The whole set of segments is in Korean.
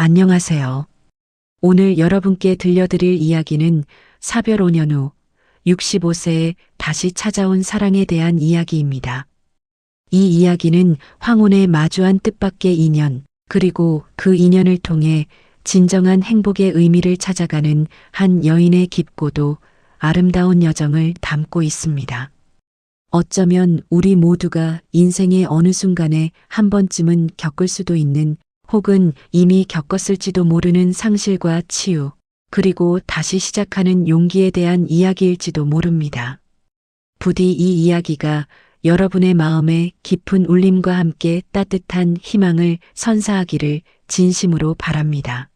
안녕하세요. 오늘 여러분께 들려드릴 이야기는 사별 5년 후 65세에 다시 찾아온 사랑에 대한 이야기입니다. 이 이야기는 황혼에 마주한 뜻밖의 인연, 그리고 그 인연을 통해 진정한 행복의 의미를 찾아가는 한 여인의 깊고도 아름다운 여정을 담고 있습니다. 어쩌면 우리 모두가 인생의 어느 순간에 한 번쯤은 겪을 수도 있는, 혹은 이미 겪었을지도 모르는 상실과 치유, 그리고 다시 시작하는 용기에 대한 이야기일지도 모릅니다. 부디 이 이야기가 여러분의 마음에 깊은 울림과 함께 따뜻한 희망을 선사하기를 진심으로 바랍니다.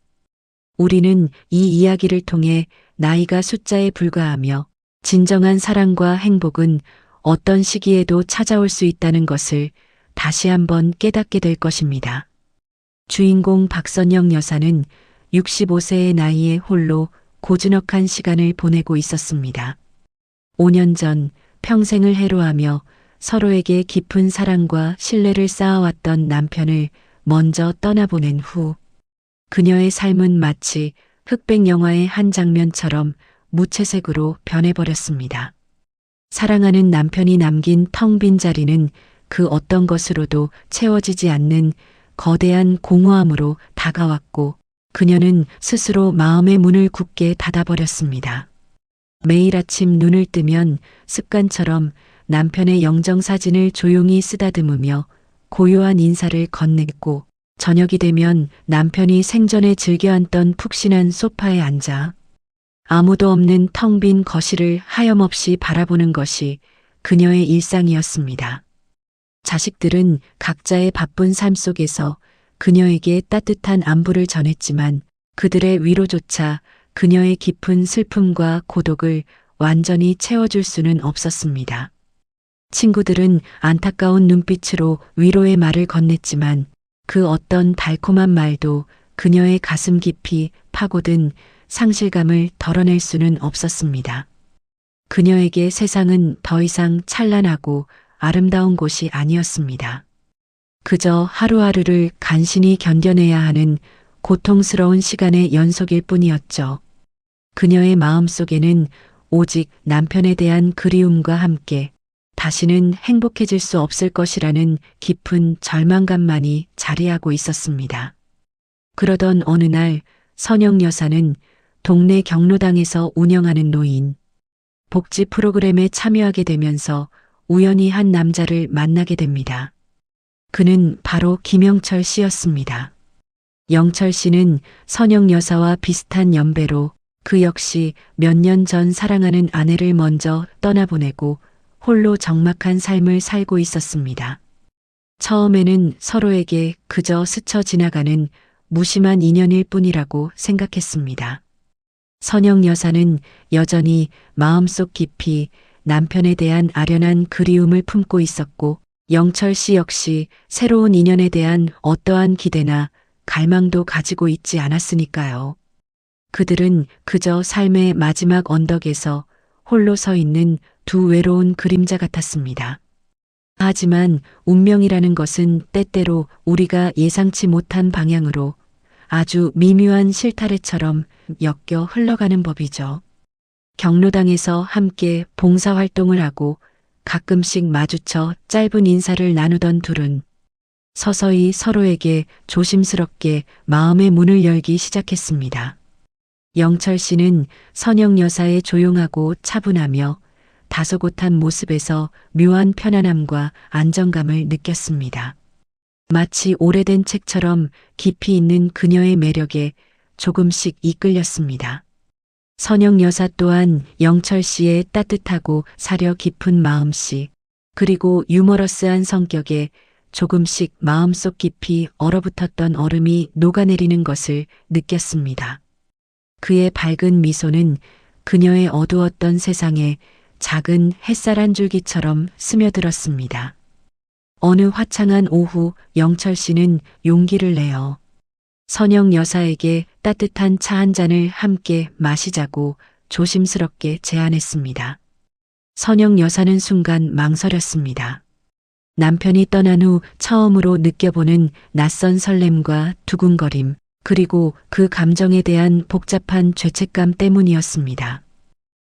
우리는 이 이야기를 통해 나이가 숫자에 불과하며 진정한 사랑과 행복은 어떤 시기에도 찾아올 수 있다는 것을 다시 한번 깨닫게 될 것입니다. 주인공 박선영 여사는 65세의 나이에 홀로 고즈넉한 시간을 보내고 있었습니다. 5년 전 평생을 해로하며 서로에게 깊은 사랑과 신뢰를 쌓아왔던 남편을 먼저 떠나보낸 후 그녀의 삶은 마치 흑백 영화의 한 장면처럼 무채색으로 변해버렸습니다. 사랑하는 남편이 남긴 텅 빈 자리는 그 어떤 것으로도 채워지지 않는 거대한 공허함으로 다가왔고, 그녀는 스스로 마음의 문을 굳게 닫아버렸습니다. 매일 아침 눈을 뜨면 습관처럼 남편의 영정사진을 조용히 쓰다듬으며 고요한 인사를 건넸고, 저녁이 되면 남편이 생전에 즐겨 앉던 푹신한 소파에 앉아 아무도 없는 텅 빈 거실을 하염없이 바라보는 것이 그녀의 일상이었습니다. 자식들은 각자의 바쁜 삶 속에서 그녀에게 따뜻한 안부를 전했지만 그들의 위로조차 그녀의 깊은 슬픔과 고독을 완전히 채워줄 수는 없었습니다. 친구들은 안타까운 눈빛으로 위로의 말을 건넸지만 그 어떤 달콤한 말도 그녀의 가슴 깊이 파고든 상실감을 덜어낼 수는 없었습니다. 그녀에게 세상은 더 이상 찬란하고 아름다운 곳이 아니었습니다. 그저 하루하루를 간신히 견뎌내야 하는 고통스러운 시간의 연속일 뿐이었죠. 그녀의 마음속에는 오직 남편에 대한 그리움과 함께 다시는 행복해질 수 없을 것이라는 깊은 절망감만이 자리하고 있었습니다. 그러던 어느 날 선영 여사는 동네 경로당에서 운영하는 노인 복지 프로그램에 참여하게 되면서 우연히 한 남자를 만나게 됩니다. 그는 바로 김영철 씨였습니다. 영철 씨는 선영 여사와 비슷한 연배로 그 역시 몇 년 전 사랑하는 아내를 먼저 떠나보내고 홀로 적막한 삶을 살고 있었습니다. 처음에는 서로에게 그저 스쳐 지나가는 무심한 인연일 뿐이라고 생각했습니다. 선영 여사는 여전히 마음속 깊이 남편에 대한 아련한 그리움을 품고 있었고, 영철 씨 역시 새로운 인연에 대한 어떠한 기대나 갈망도 가지고 있지 않았으니까요. 그들은 그저 삶의 마지막 언덕에서 홀로 서 있는 두 외로운 그림자 같았습니다. 하지만 운명이라는 것은 때때로 우리가 예상치 못한 방향으로 아주 미묘한 실타래처럼 엮여 흘러가는 법이죠. 경로당에서 함께 봉사활동을 하고 가끔씩 마주쳐 짧은 인사를 나누던 둘은 서서히 서로에게 조심스럽게 마음의 문을 열기 시작했습니다. 영철 씨는 선영 여사의 조용하고 차분하며 다소곳한 모습에서 묘한 편안함과 안정감을 느꼈습니다. 마치 오래된 책처럼 깊이 있는 그녀의 매력에 조금씩 이끌렸습니다. 선영 여사 또한 영철 씨의 따뜻하고 사려 깊은 마음씨, 그리고 유머러스한 성격에 조금씩 마음속 깊이 얼어붙었던 얼음이 녹아내리는 것을 느꼈습니다. 그의 밝은 미소는 그녀의 어두웠던 세상에 작은 햇살 한 줄기처럼 스며들었습니다. 어느 화창한 오후 영철 씨는 용기를 내어 선영 여사에게 따뜻한 차 한 잔을 함께 마시자고 조심스럽게 제안했습니다. 선영 여사는 순간 망설였습니다. 남편이 떠난 후 처음으로 느껴보는 낯선 설렘과 두근거림, 그리고 그 감정에 대한 복잡한 죄책감 때문이었습니다.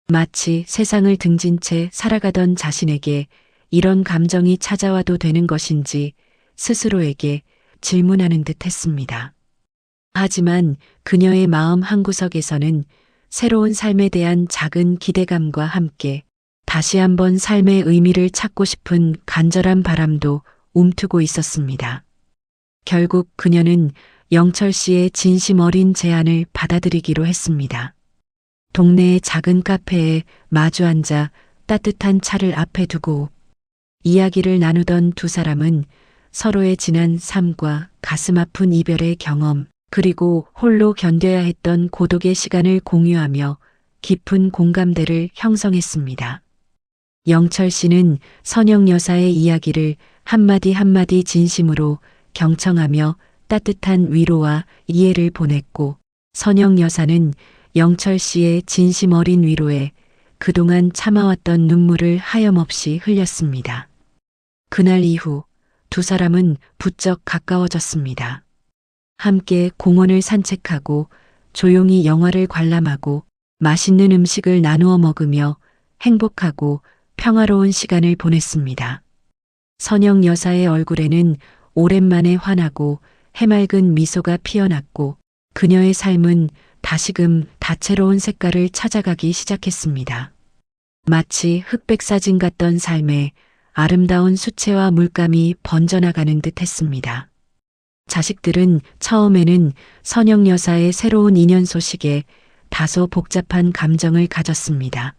마치 세상을 등진 채 살아가던 자신에게 이런 감정이 찾아와도 되는 것인지 스스로에게 질문하는 듯 했습니다. 하지만 그녀의 마음 한구석에서는 새로운 삶에 대한 작은 기대감과 함께 다시 한번 삶의 의미를 찾고 싶은 간절한 바람도 움트고 있었습니다. 결국 그녀는 영철 씨의 진심 어린 제안을 받아들이기로 했습니다. 동네의 작은 카페에 마주 앉아 따뜻한 차를 앞에 두고 이야기를 나누던 두 사람은 서로의 지난 삶과 가슴 아픈 이별의 경험, 그리고 홀로 견뎌야 했던 고독의 시간을 공유하며 깊은 공감대를 형성했습니다. 영철 씨는 선영 여사의 이야기를 한마디 한마디 진심으로 경청하며 따뜻한 위로와 이해를 보냈고, 선영 여사는 영철 씨의 진심 어린 위로에 그동안 참아왔던 눈물을 하염없이 흘렸습니다. 그날 이후 두 사람은 부쩍 가까워졌습니다. 함께 공원을 산책하고 조용히 영화를 관람하고 맛있는 음식을 나누어 먹으며 행복하고 평화로운 시간을 보냈습니다. 선영 여사의 얼굴에는 오랜만에 환하고 해맑은 미소가 피어났고, 그녀의 삶은 다시금 다채로운 색깔을 찾아가기 시작했습니다. 마치 흑백 사진 같던 삶에 아름다운 수채화 물감이 번져나가는 듯 했습니다. 자식들은 처음에는 선영 여사의 새로운 인연 소식에 다소 복잡한 감정을 가졌습니다.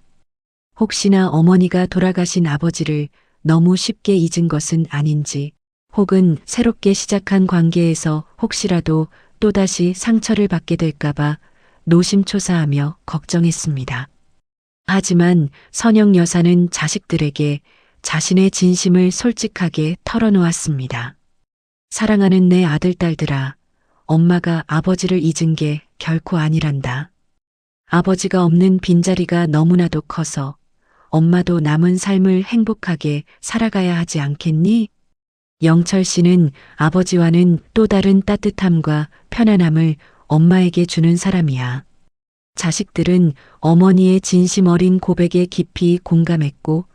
혹시나 어머니가 돌아가신 아버지를 너무 쉽게 잊은 것은 아닌지, 혹은 새롭게 시작한 관계에서 혹시라도 또다시 상처를 받게 될까봐 노심초사하며 걱정했습니다. 하지만 선영 여사는 자식들에게 자신의 진심을 솔직하게 털어놓았습니다. 사랑하는 내 아들딸들아, 엄마가 아버지를 잊은 게 결코 아니란다. 아버지가 없는 빈자리가 너무나도 커서 엄마도 남은 삶을 행복하게 살아가야 하지 않겠니? 영철 씨는 아버지와는 또 다른 따뜻함과 편안함을 엄마에게 주는 사람이야. 자식들은 어머니의 진심 어린 고백에 깊이 공감했고,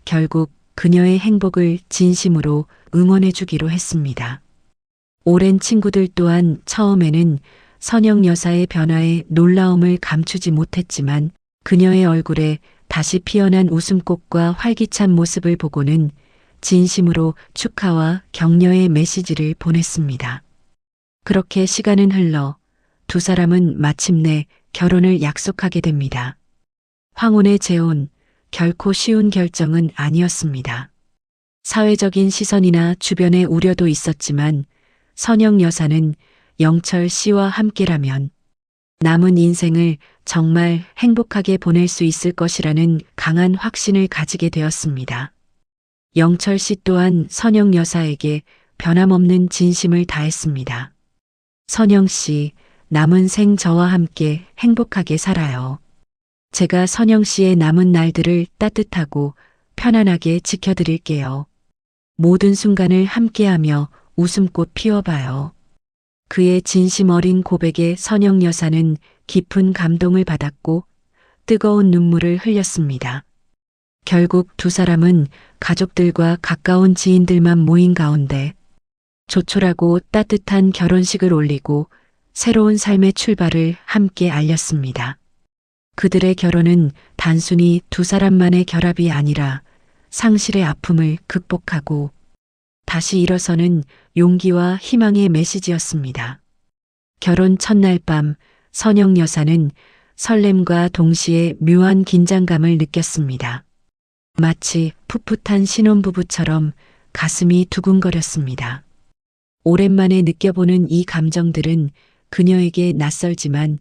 결국 그녀의 행복을 진심으로 응원해 주기로 했습니다. 오랜 친구들 또한 처음에는 선영 여사의 변화에 놀라움을 감추지 못했지만, 그녀의 얼굴에 다시 피어난 웃음꽃과 활기찬 모습을 보고는 진심으로 축하와 격려의 메시지를 보냈습니다. 그렇게 시간은 흘러 두 사람은 마침내 결혼을 약속하게 됩니다. 황혼의 재혼, 결코 쉬운 결정은 아니었습니다. 사회적인 시선이나 주변의 우려도 있었지만, 선영 여사는 영철 씨와 함께라면 남은 인생을 정말 행복하게 보낼 수 있을 것이라는 강한 확신을 가지게 되었습니다. 영철 씨 또한 선영 여사에게 변함없는 진심을 다했습니다. 선영 씨, 남은 생 저와 함께 행복하게 살아요. 제가 선영 씨의 남은 날들을 따뜻하고 편안하게 지켜드릴게요. 모든 순간을 함께하며 웃음꽃 피워봐요. 그의 진심 어린 고백에 선영 여사는 깊은 감동을 받았고 뜨거운 눈물을 흘렸습니다. 결국 두 사람은 가족들과 가까운 지인들만 모인 가운데 조촐하고 따뜻한 결혼식을 올리고 새로운 삶의 출발을 함께 알렸습니다. 그들의 결혼은 단순히 두 사람만의 결합이 아니라 상실의 아픔을 극복하고 다시 일어서는 용기와 희망의 메시지였습니다. 결혼 첫날 밤 선영 여사는 설렘과 동시에 묘한 긴장감을 느꼈습니다. 마치 풋풋한 신혼부부처럼 가슴이 두근거렸습니다. 오랜만에 느껴보는 이 감정들은 그녀에게 낯설지만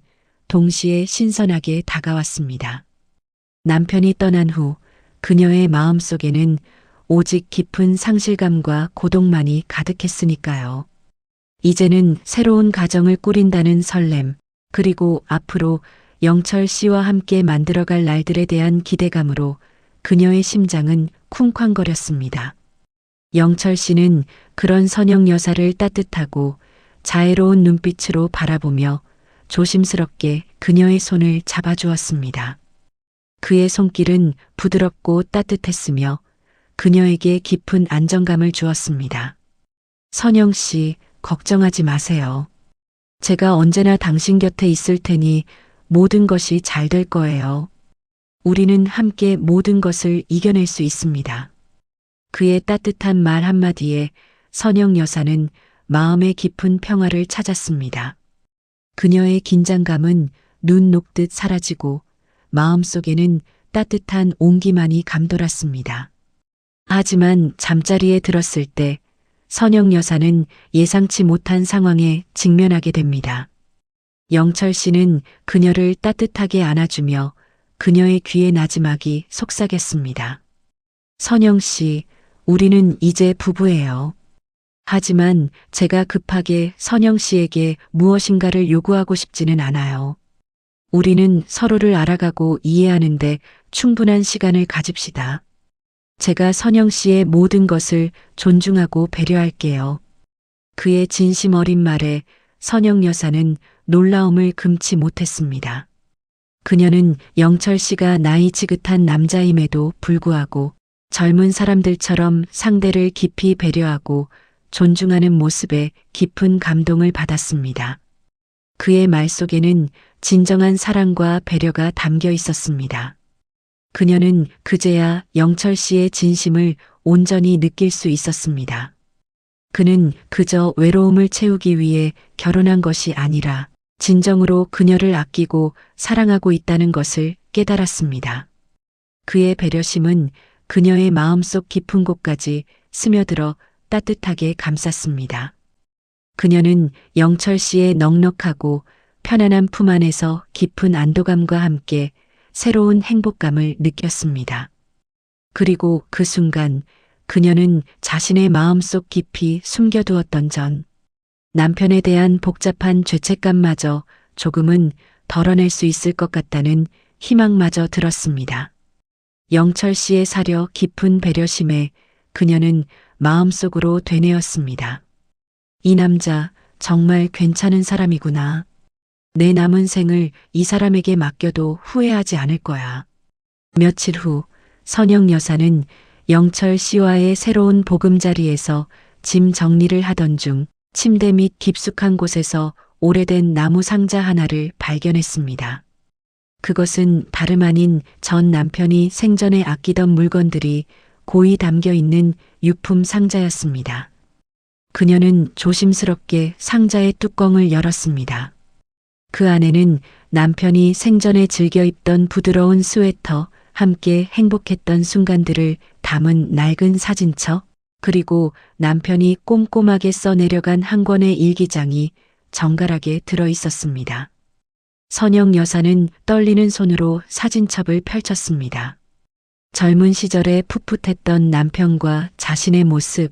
동시에 신선하게 다가왔습니다. 남편이 떠난 후 그녀의 마음속에는 오직 깊은 상실감과 고독만이 가득했으니까요. 이제는 새로운 가정을 꾸린다는 설렘, 그리고 앞으로 영철 씨와 함께 만들어갈 날들에 대한 기대감으로 그녀의 심장은 쿵쾅거렸습니다. 영철 씨는 그런 선영 여사를 따뜻하고 자애로운 눈빛으로 바라보며 조심스럽게 그녀의 손을 잡아주었습니다. 그의 손길은 부드럽고 따뜻했으며 그녀에게 깊은 안정감을 주었습니다. 선영 씨, 걱정하지 마세요. 제가 언제나 당신 곁에 있을 테니 모든 것이 잘 될 거예요. 우리는 함께 모든 것을 이겨낼 수 있습니다. 그의 따뜻한 말 한마디에 선영 여사는 마음의 깊은 평화를 찾았습니다. 그녀의 긴장감은 눈 녹듯 사라지고 마음속에는 따뜻한 온기만이 감돌았습니다. 하지만 잠자리에 들었을 때 선영 여사는 예상치 못한 상황에 직면하게 됩니다. 영철 씨는 그녀를 따뜻하게 안아주며 그녀의 귀에 나지막이 속삭였습니다. 선영 씨, 우리는 이제 부부예요. 하지만 제가 급하게 선영 씨에게 무엇인가를 요구하고 싶지는 않아요. 우리는 서로를 알아가고 이해하는데 충분한 시간을 가집시다. 제가 선영 씨의 모든 것을 존중하고 배려할게요. 그의 진심 어린 말에 선영 여사는 놀라움을 금치 못했습니다. 그녀는 영철 씨가 나이 지긋한 남자임에도 불구하고 젊은 사람들처럼 상대를 깊이 배려하고 존중하는 모습에 깊은 감동을 받았습니다. 그의 말 속에는 진정한 사랑과 배려가 담겨 있었습니다. 그녀는 그제야 영철 씨의 진심을 온전히 느낄 수 있었습니다. 그는 그저 외로움을 채우기 위해 결혼한 것이 아니라 진정으로 그녀를 아끼고 사랑하고 있다는 것을 깨달았습니다. 그의 배려심은 그녀의 마음속 깊은 곳까지 스며들어 따뜻하게 감쌌습니다. 그녀는 영철 씨의 넉넉하고 편안한 품 안에서 깊은 안도감과 함께 새로운 행복감을 느꼈습니다. 그리고 그 순간 그녀는 자신의 마음속 깊이 숨겨두었던 전 남편에 대한 복잡한 죄책감마저 조금은 덜어낼 수 있을 것 같다는 희망마저 들었습니다. 영철 씨의 사려 깊은 배려심에 그녀는 마음속으로 되뇌었습니다. 이 남자 정말 괜찮은 사람이구나. 내 남은 생을 이 사람에게 맡겨도 후회하지 않을 거야. 며칠 후 선영 여사는 영철 씨와의 새로운 보금자리에서 짐 정리를 하던 중 침대 밑 깊숙한 곳에서 오래된 나무 상자 하나를 발견했습니다. 그것은 다름 아닌 전 남편이 생전에 아끼던 물건들이 고이 담겨 있는 유품 상자였습니다. 그녀는 조심스럽게 상자의 뚜껑을 열었습니다. 그 안에는 남편이 생전에 즐겨 입던 부드러운 스웨터, 함께 행복했던 순간들을 담은 낡은 사진첩, 그리고 남편이 꼼꼼하게 써내려간 한 권의 일기장이 정갈하게 들어 있었습니다. 선영 여사는 떨리는 손으로 사진첩을 펼쳤습니다. 젊은 시절에 풋풋했던 남편과 자신의 모습,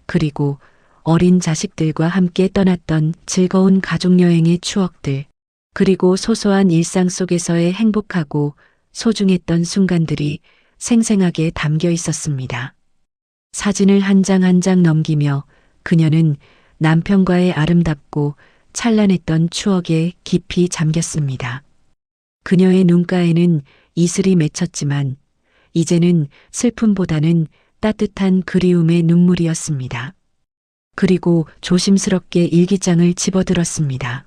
그리고 어린 자식들과 함께 떠났던 즐거운 가족여행의 추억들, 그리고 소소한 일상 속에서의 행복하고 소중했던 순간들이 생생하게 담겨 있었습니다. 사진을 한 장 한 장 넘기며 그녀는 남편과의 아름답고 찬란했던 추억에 깊이 잠겼습니다. 그녀의 눈가에는 이슬이 맺혔지만 이제는 슬픔보다는 따뜻한 그리움의 눈물이었습니다. 그리고 조심스럽게 일기장을 집어들었습니다.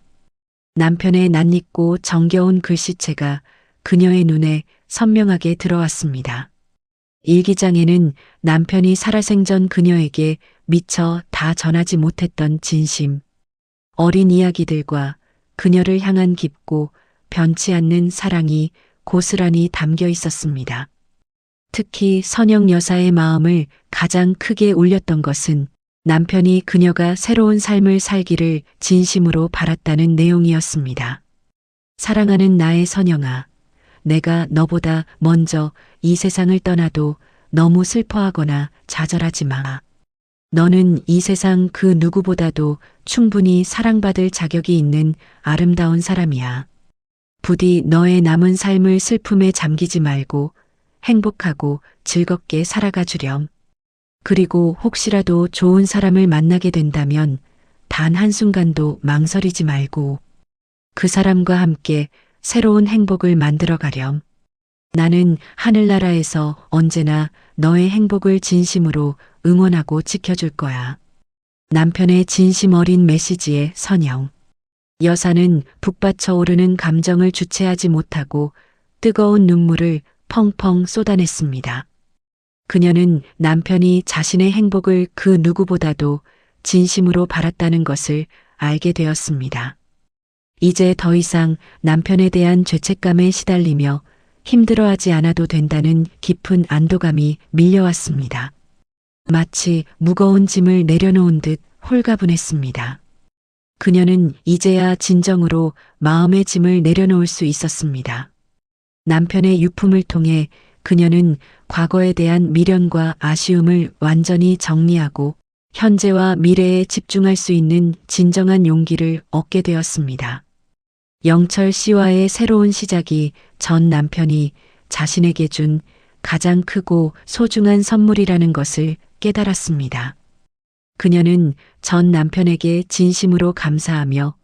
남편의 낯익고 정겨운 글씨체가 그녀의 눈에 선명하게 들어왔습니다. 일기장에는 남편이 살아생전 그녀에게 미처 다 전하지 못했던 진심, 어린 이야기들과 그녀를 향한 깊고 변치 않는 사랑이 고스란히 담겨 있었습니다. 특히 선영 여사의 마음을 가장 크게 울렸던 것은 남편이 그녀가 새로운 삶을 살기를 진심으로 바랐다는 내용이었습니다. 사랑하는 나의 선영아, 내가 너보다 먼저 이 세상을 떠나도 너무 슬퍼하거나 좌절하지 마. 너는 이 세상 그 누구보다도 충분히 사랑받을 자격이 있는 아름다운 사람이야. 부디 너의 남은 삶을 슬픔에 잠기지 말고 행복하고 즐겁게 살아가 주렴. 그리고 혹시라도 좋은 사람을 만나게 된다면 단 한순간도 망설이지 말고 그 사람과 함께 새로운 행복을 만들어 가렴. 나는 하늘나라에서 언제나 너의 행복을 진심으로 응원하고 지켜줄 거야. 남편의 진심 어린 메시지에 선영. 여사는 북받쳐 오르는 감정을 주체하지 못하고 뜨거운 눈물을 펑펑 쏟아냈습니다. 그녀는 남편이 자신의 행복을 그 누구보다도 진심으로 바랐다는 것을 알게 되었습니다. 이제 더 이상 남편에 대한 죄책감에 시달리며 힘들어하지 않아도 된다는 깊은 안도감이 밀려왔습니다. 마치 무거운 짐을 내려놓은 듯 홀가분했습니다. 그녀는 이제야 진정으로 마음의 짐을 내려놓을 수 있었습니다. 남편의 유품을 통해 그녀는 과거에 대한 미련과 아쉬움을 완전히 정리하고 현재와 미래에 집중할 수 있는 진정한 용기를 얻게 되었습니다. 영철 씨와의 새로운 시작이 전 남편이 자신에게 준 가장 크고 소중한 선물이라는 것을 깨달았습니다. 그녀는 전 남편에게 진심으로 감사하며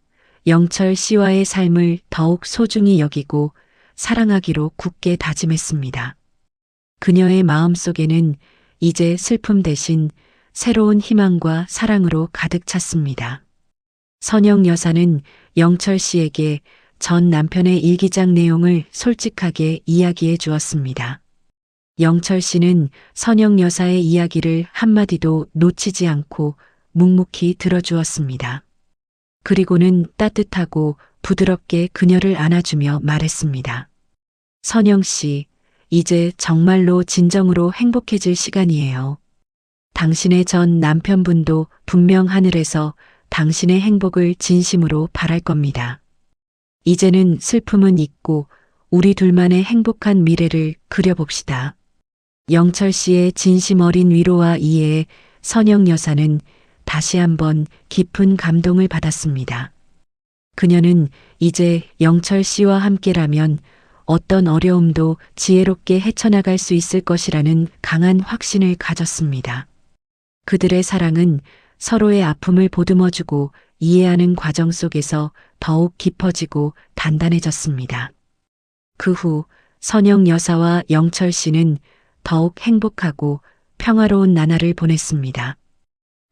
영철 씨와의 삶을 더욱 소중히 여기고 사랑하기로 굳게 다짐했습니다. 그녀의 마음속에는 이제 슬픔 대신 새로운 희망과 사랑으로 가득 찼습니다. 선영 여사는 영철 씨에게 전 남편의 일기장 내용을 솔직하게 이야기해 주었습니다. 영철 씨는 선영 여사의 이야기를 한마디도 놓치지 않고 묵묵히 들어주었습니다. 그리고는 따뜻하고 부드럽게 그녀를 안아주며 말했습니다. 선영 씨, 이제 정말로 진정으로 행복해질 시간이에요. 당신의 전 남편분도 분명 하늘에서 당신의 행복을 진심으로 바랄 겁니다. 이제는 슬픔은 잊고 우리 둘만의 행복한 미래를 그려봅시다. 영철 씨의 진심 어린 위로와 이해에 선영 여사는 다시 한번 깊은 감동을 받았습니다. 그녀는 이제 영철 씨와 함께라면 어떤 어려움도 지혜롭게 헤쳐나갈 수 있을 것이라는 강한 확신을 가졌습니다. 그들의 사랑은 서로의 아픔을 보듬어주고 이해하는 과정 속에서 더욱 깊어지고 단단해졌습니다. 그 후 선영 여사와 영철 씨는 더욱 행복하고 평화로운 나날을 보냈습니다.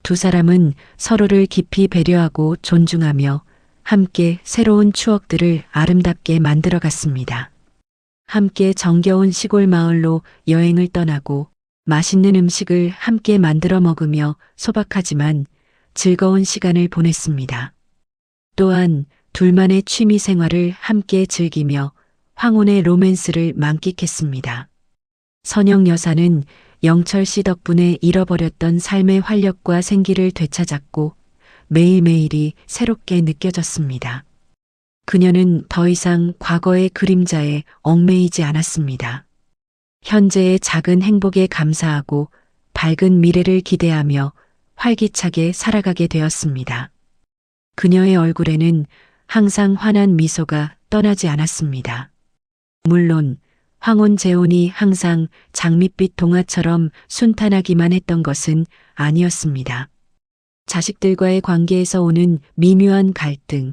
두 사람은 서로를 깊이 배려하고 존중하며 함께 새로운 추억들을 아름답게 만들어갔습니다. 함께 정겨운 시골 마을로 여행을 떠나고 맛있는 음식을 함께 만들어 먹으며 소박하지만 즐거운 시간을 보냈습니다. 또한 둘만의 취미 생활을 함께 즐기며 황혼의 로맨스를 만끽했습니다. 선영 여사는 영철 씨 덕분에 잃어버렸던 삶의 활력과 생기를 되찾았고 매일매일이 새롭게 느껴졌습니다. 그녀는 더 이상 과거의 그림자에 얽매이지 않았습니다. 현재의 작은 행복에 감사하고 밝은 미래를 기대하며 활기차게 살아가게 되었습니다. 그녀의 얼굴에는 항상 환한 미소가 떠나지 않았습니다. 물론 황혼 재혼이 항상 장밋빛 동화처럼 순탄하기만 했던 것은 아니었습니다. 자식들과의 관계에서 오는 미묘한 갈등,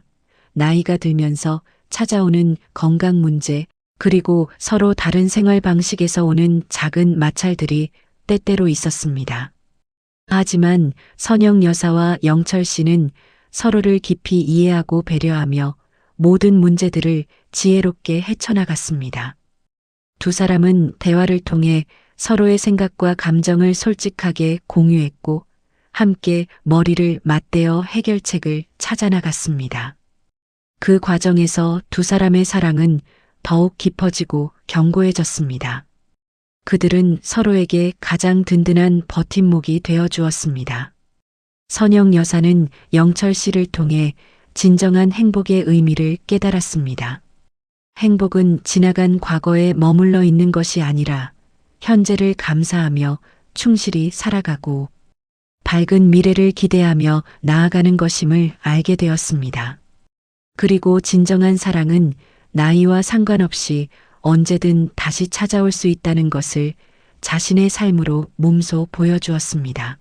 나이가 들면서 찾아오는 건강 문제, 그리고 서로 다른 생활 방식에서 오는 작은 마찰들이 때때로 있었습니다. 하지만 선영 여사와 영철 씨는 서로를 깊이 이해하고 배려하며 모든 문제들을 지혜롭게 헤쳐나갔습니다. 두 사람은 대화를 통해 서로의 생각과 감정을 솔직하게 공유했고 함께 머리를 맞대어 해결책을 찾아나갔습니다. 그 과정에서 두 사람의 사랑은 더욱 깊어지고 견고해졌습니다. 그들은 서로에게 가장 든든한 버팀목이 되어 주었습니다. 선영 여사는 영철 씨를 통해 진정한 행복의 의미를 깨달았습니다. 행복은 지나간 과거에 머물러 있는 것이 아니라 현재를 감사하며 충실히 살아가고 밝은 미래를 기대하며 나아가는 것임을 알게 되었습니다. 그리고 진정한 사랑은 나이와 상관없이 언제든 다시 찾아올 수 있다는 것을 자신의 삶으로 몸소 보여주었습니다.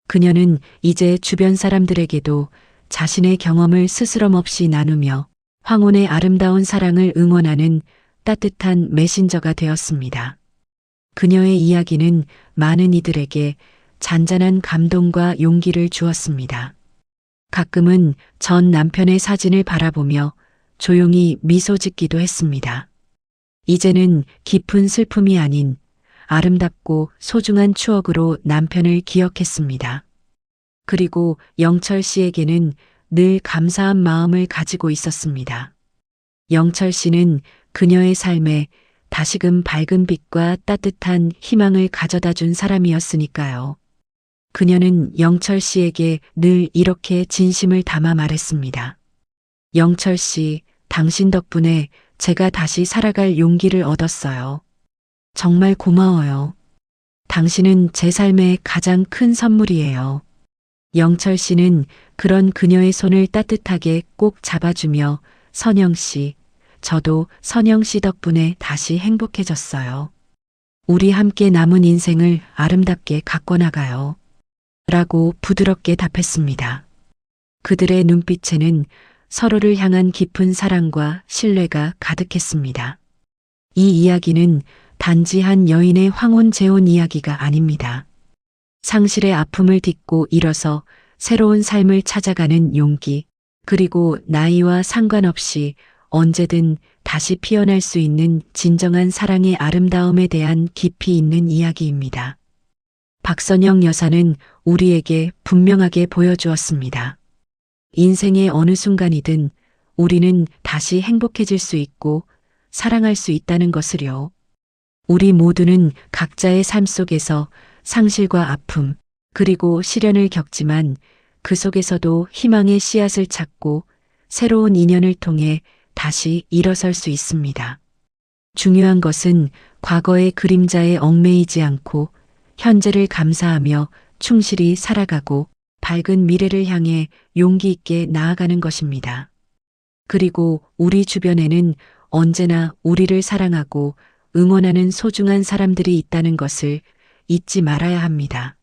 그녀는 이제 주변 사람들에게도 자신의 경험을 스스럼없이 나누며 황혼의 아름다운 사랑을 응원하는 따뜻한 메신저가 되었습니다. 그녀의 이야기는 많은 이들에게 잔잔한 감동과 용기를 주었습니다. 가끔은 전 남편의 사진을 바라보며 조용히 미소 짓기도 했습니다. 이제는 깊은 슬픔이 아닌 아름답고 소중한 추억으로 남편을 기억했습니다. 그리고 영철 씨에게는 늘 감사한 마음을 가지고 있었습니다. 영철 씨는 그녀의 삶에 다시금 밝은 빛과 따뜻한 희망을 가져다 준 사람이었으니까요. 그녀는 영철 씨에게 늘 이렇게 진심을 담아 말했습니다. 영철 씨, 당신 덕분에 제가 다시 살아갈 용기를 얻었어요. 정말 고마워요. 당신은 제 삶의 가장 큰 선물이에요. 영철 씨는 그런 그녀의 손을 따뜻하게 꼭 잡아주며 선영 씨, 저도 선영 씨 덕분에 다시 행복해졌어요. 우리 함께 남은 인생을 아름답게 가꿔나가요. 라고 부드럽게 답했습니다. 그들의 눈빛에는 서로를 향한 깊은 사랑과 신뢰가 가득했습니다. 이 이야기는 단지 한 여인의 황혼 재혼 이야기가 아닙니다. 상실의 아픔을 딛고 일어서 새로운 삶을 찾아가는 용기, 그리고 나이와 상관없이 언제든 다시 피어날 수 있는 진정한 사랑의 아름다움에 대한 깊이 있는 이야기입니다. 박선영 여사는 우리에게 분명하게 보여주었습니다. 인생의 어느 순간이든 우리는 다시 행복해질 수 있고 사랑할 수 있다는 것을요. 우리 모두는 각자의 삶 속에서 상실과 아픔, 그리고 시련을 겪지만 그 속에서도 희망의 씨앗을 찾고 새로운 인연을 통해 다시 일어설 수 있습니다. 중요한 것은 과거의 그림자에 얽매이지 않고 현재를 감사하며 충실히 살아가고 밝은 미래를 향해 용기 있게 나아가는 것입니다. 그리고 우리 주변에는 언제나 우리를 사랑하고 응원하는 소중한 사람들이 있다는 것을 잊지 말아야 합니다.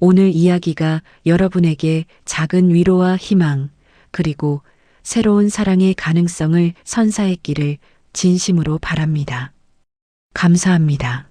오늘 이야기가 여러분에게 작은 위로와 희망, 그리고 새로운 사랑의 가능성을 선사했기를 진심으로 바랍니다. 감사합니다.